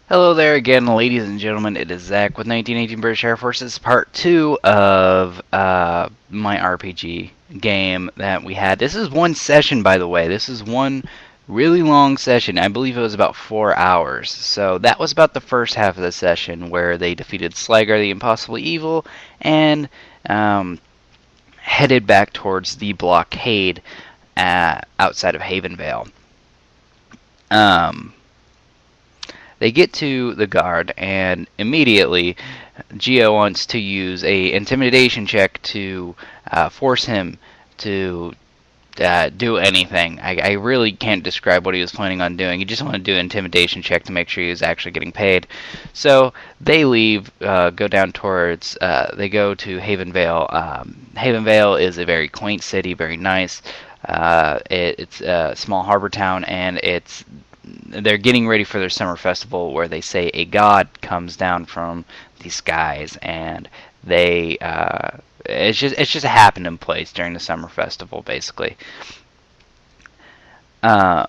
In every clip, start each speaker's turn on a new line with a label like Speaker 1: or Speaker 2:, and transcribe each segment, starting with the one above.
Speaker 1: Hello there again, ladies and gentlemen. It is Zach with 1918 British Air Force. This is part 2 of my RPG game that we had. This is one session, by the way. This is one really long session. I believe it was about 4 hours. So that was about the first half of the session where they defeated Slagar the Impossible Evil and headed back towards the blockade outside of Havenvale. Um, They get to the guard, and immediately Geo wants to use a intimidation check to force him to do anything. I really can't describe what he was planning on doing. He just wanted to do an intimidation check to make sure he was actually getting paid. So they leave, go down towards, they go to Havenvale. Havenvale is a very quaint city, very nice. It's a small harbor town, and they're getting ready for their summer festival where they say a god comes down from the skies, and they it's just a happening place during the summer festival basically. uh,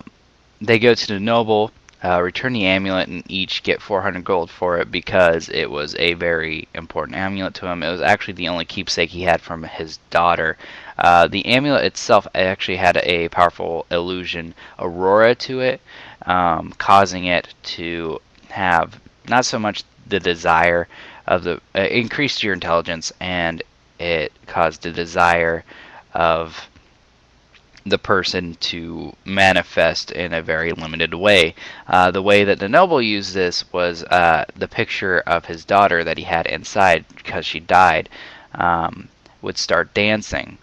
Speaker 1: they go to the noble, return the amulet, and each get 400 gold for it because it was a very important amulet to him. It was actually the only keepsake he had from his daughter. The amulet itself actually had a powerful illusion aurora to it, causing it to have not so much the desire of the increased your intelligence, and it caused the desire of the person to manifest in a very limited way. The way that the noble used this was the picture of his daughter that he had inside because she died would start dancing.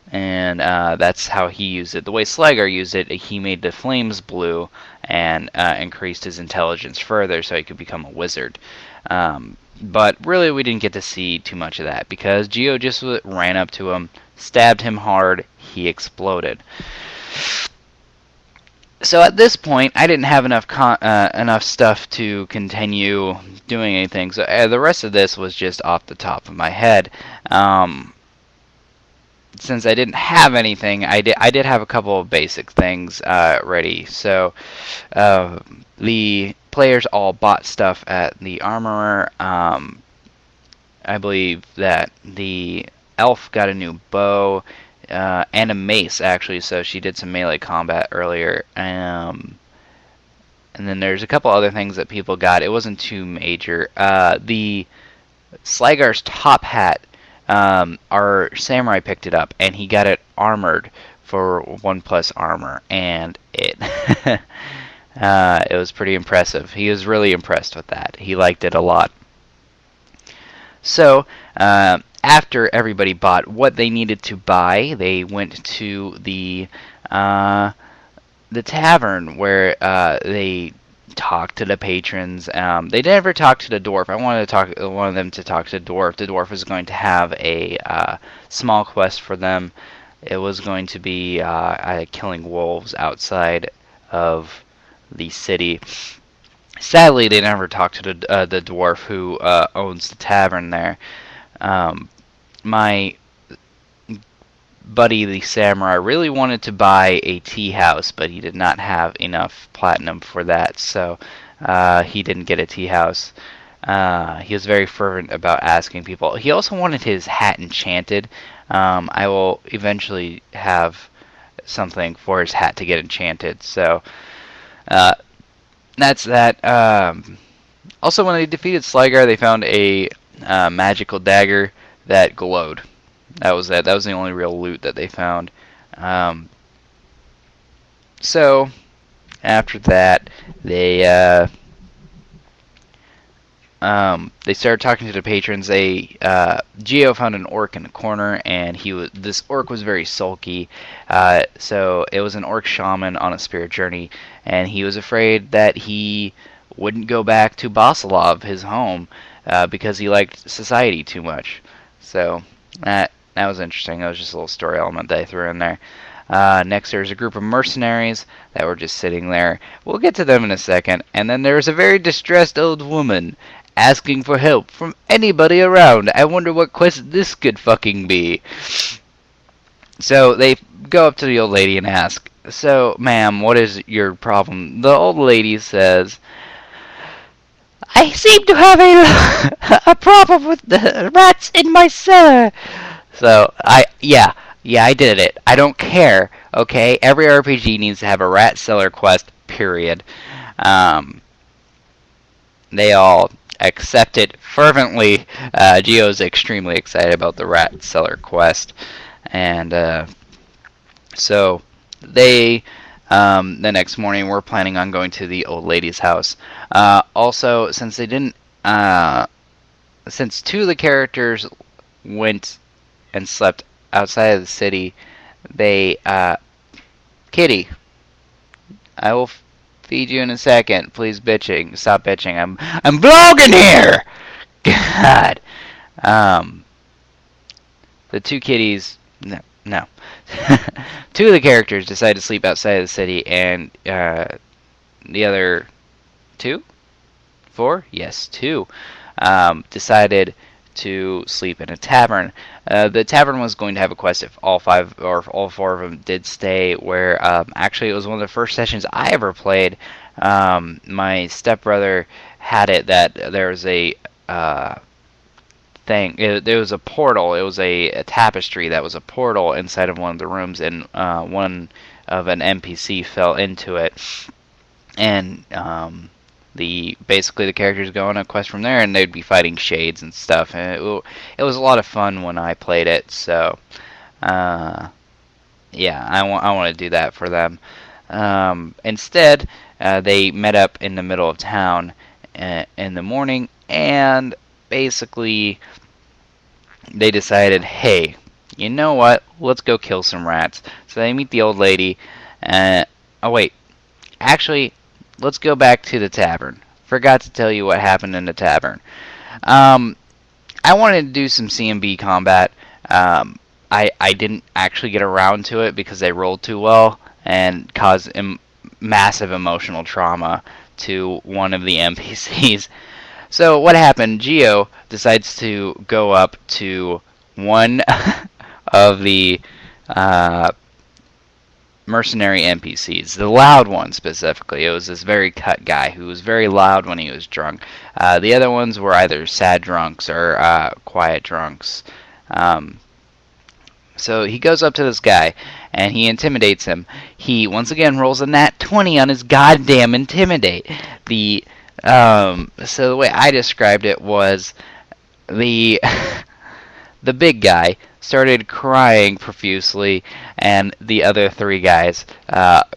Speaker 1: And that's how he used it. The way Slagar used it, he made the flames blue and increased his intelligence further so he could become a wizard. But really, we didn't get to see too much of that because Geo just ran up to him, stabbed him hard, he exploded. So at this point, I didn't have enough stuff to continue doing anything. So the rest of this was just off the top of my head. Since I didn't have anything, I did have a couple of basic things ready. So the players all bought stuff at the armorer. I believe that the elf got a new bow and a mace, actually, so she did some melee combat earlier. And then there's a couple other things that people got. It wasn't too major. The Slagar's top hat, our samurai picked it up, and he got it armored for 1+ armor, and it it was pretty impressive. He was really impressed with that. He liked it a lot. So, after everybody bought what they needed to buy, they went to the tavern where they talked to the patrons. They never talked to the dwarf. I wanted them to talk to the dwarf. The dwarf was going to have a small quest for them. It was going to be killing wolves outside of the city. Sadly, they never talked to the dwarf who owns the tavern there. My buddy, the samurai, really wanted to buy a tea house, but he did not have enough platinum for that, so he didn't get a tea house. He was very fervent about asking people. He also wanted his hat enchanted. I will eventually have something for his hat to get enchanted, so uh, that's that. Also, when they defeated Slagar, they found a magical dagger that glowed. That was it. That was the only real loot that they found. Um, so after that, they started talking to the patrons. Geo found an orc in the corner, and this orc was very sulky. So it was an orc shaman on a spirit journey, and he was afraid that he wouldn't go back to Basalov, his home, because he liked society too much. So that was interesting. That was just a little story element that I threw in there. Next, there's a group of mercenaries that were just sitting there. We'll get to them in a second. And then there's a very distressed old woman asking for help from anybody around. I wonder what quest this could fucking be. So they go up to the old lady and ask, "So, ma'am, what is your problem?" The old lady says, I seem to have a problem with the rats in my cellar. So yeah, I did it. I don't care. Okay, every RPG needs to have a rat cellar quest. Period. Um, they all accept it fervently. Geo's extremely excited about the rat cellar quest, and so they the next morning we're planning on going to the old lady's house. Also, since they didn't, since two of the characters went and slept outside of the city, they Kitty, I will feed you in a second. Please bitching. Stop bitching. I'm vlogging here. God. Um, the two kitties. No, no. Two of the characters decide to sleep outside of the city, and the other two, four, yes, two, decided to sleep in a tavern. The tavern was going to have a quest if all five or all four of them did stay. Where actually it was one of the first sessions I ever played. My stepbrother had it that there was a thing. There was a portal. It was a tapestry that was a portal inside of one of the rooms, and one of an NPC fell into it, and basically the characters go on a quest from there, and they'd be fighting shades and stuff. And it was a lot of fun when I played it. So yeah, I want to do that for them. Instead, they met up in the middle of town in the morning, and basically they decided, hey, you know what? Let's go kill some rats. So they meet the old lady. Oh wait, actually, let's go back to the tavern. Forgot to tell you what happened in the tavern. I wanted to do some CMB combat. I didn't actually get around to it because they rolled too well and caused massive emotional trauma to one of the NPCs. So what happened? Geo decides to go up to one of the mercenary NPCs, the loud one specifically. It was this very cut guy who was very loud when he was drunk. The other ones were either sad drunks or quiet drunks. So he goes up to this guy and he intimidates him. He once again rolls a nat 20 on his goddamn intimidate. So the way I described it was the the big guy started crying profusely, and the other three guys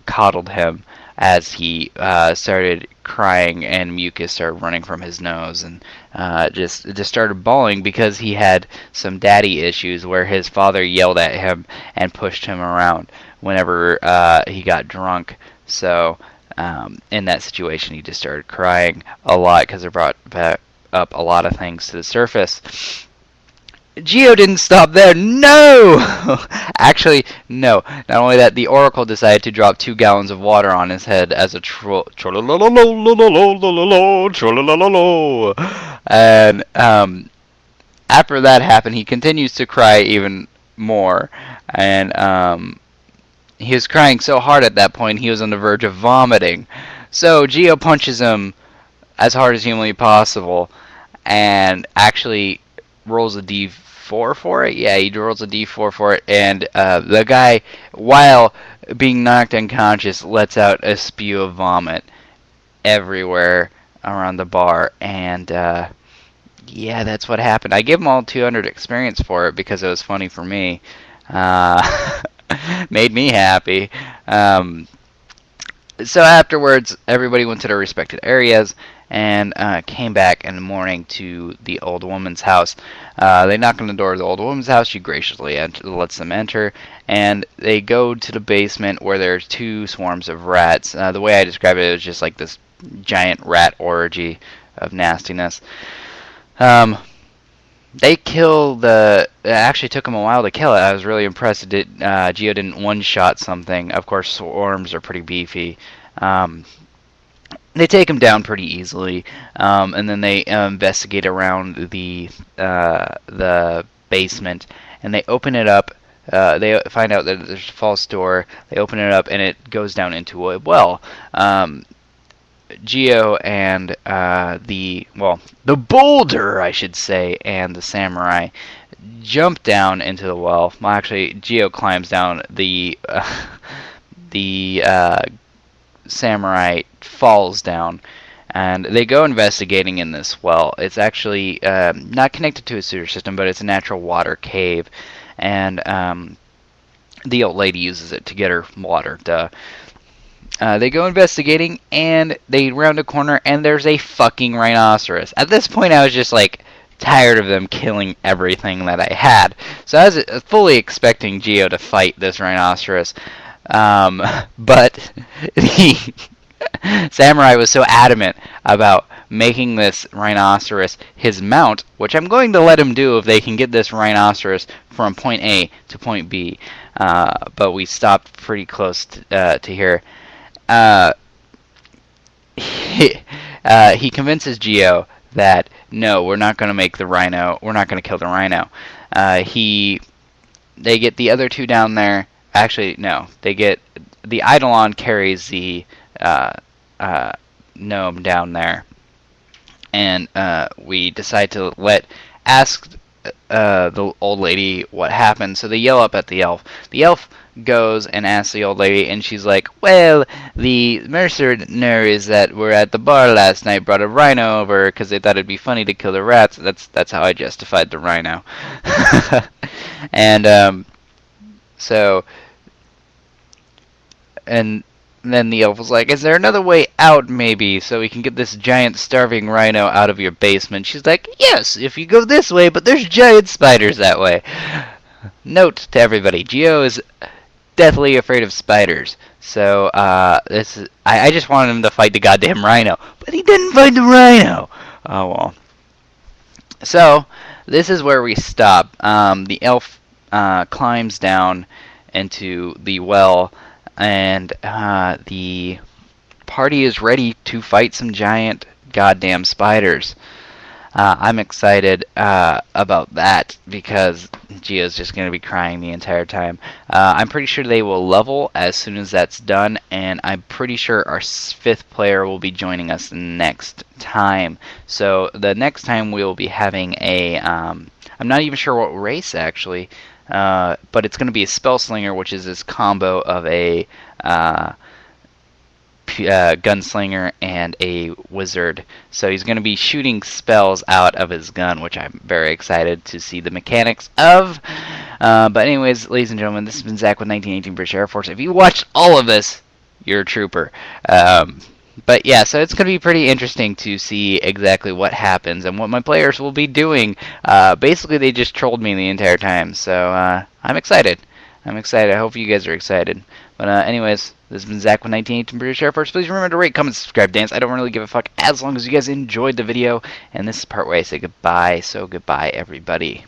Speaker 1: coddled him as he started crying, and mucus started running from his nose, and just started bawling because he had some daddy issues where his father yelled at him and pushed him around whenever he got drunk. So in that situation, he just started crying a lot because it brought back up a lot of things to the surface. Geo didn't stop there. No! Actually, no. Not only that, the Oracle decided to drop 2 gallons of water on his head as a and after that happened, he continues to cry even more. And he was crying so hard at that point, he was on the verge of vomiting. So Geo punches him as hard as humanly possible and actually rolls a d4 for it. Yeah, he rolls a d4 for it, and the guy, while being knocked unconscious, lets out a spew of vomit everywhere around the bar, and yeah, that's what happened. I gave him all 200 experience for it because it was funny for me. Made me happy. So afterwards, everybody went to their respective areas and came back in the morning to the old woman's house. They knock on the door of the old woman's house. She graciously lets them enter, and they go to the basement where there's 2 swarms of rats. The way I describe it was just like this giant rat orgy of nastiness. They kill the. It actually took them a while to kill it. I was really impressed. Geo didn't one-shot something. Of course, swarms are pretty beefy. They take him down pretty easily, and then they investigate around the basement, and they open it up. They find out that there's a false door. They open it up, and it goes down into a well. Geo and the boulder, I should say, and the samurai jump down into the well. Well, actually, Geo climbs down. The samurai falls down, and they go investigating in this well. It's actually not connected to a sewer system, but it's a natural water cave, and the old lady uses it to get her water. Duh. They go investigating, and they round a corner, and there's a fucking rhinoceros. At this point, I was just like tired of them killing everything that I had. So I was fully expecting Geo to fight this rhinoceros, but the samurai was so adamant about making this rhinoceros his mount, which I'm going to let him do if they can get this rhinoceros from point A to point B. But we stopped pretty close to here. He convinces Geo that no, we're not going to make the rhino. We're not going to kill the rhino. They get the other two down there. Actually, no, they get the Eidolon carries the gnome down there, and we decide to ask the old lady what happened. So they yell up at the elf. The elf goes and asks the old lady, and she's like, well, the mercenaries that were at the bar last night brought a rhino over because they thought it'd be funny to kill the rats. That's how I justified the rhino. And so, and then the elf was like, is there another way out, maybe, so we can get this giant starving rhino out of your basement? She's like, yes, if you go this way, but there's giant spiders that way. Note to everybody, Geo is deathly afraid of spiders. So, I just wanted him to fight the goddamn rhino, but he didn't fight the rhino. Oh, well. So, this is where we stop. The elf climbs down into the well, and the party is ready to fight some giant goddamn spiders. I'm excited about that because Geo's just going to be crying the entire time. I'm pretty sure they will level as soon as that's done, and I'm pretty sure our fifth player will be joining us next time. So the next time we will be having a... I'm not even sure what race, actually. But it's going to be a spell slinger, which is this combo of a gunslinger and a wizard. So he's going to be shooting spells out of his gun, which I'm very excited to see the mechanics of. But anyways, ladies and gentlemen, this has been Zach with 1918 British Air Force. If you watched all of this, you're a trooper. But yeah, so it's going to be pretty interesting to see exactly what happens and what my players will be doing. Basically, they just trolled me the entire time, so I'm excited. I'm excited. I hope you guys are excited. But anyways, this has been Zach with 1918 British Air Force. Please remember to rate, comment, subscribe, dance. I don't really give a fuck as long as you guys enjoyed the video. And this is the part where I say goodbye. So goodbye, everybody.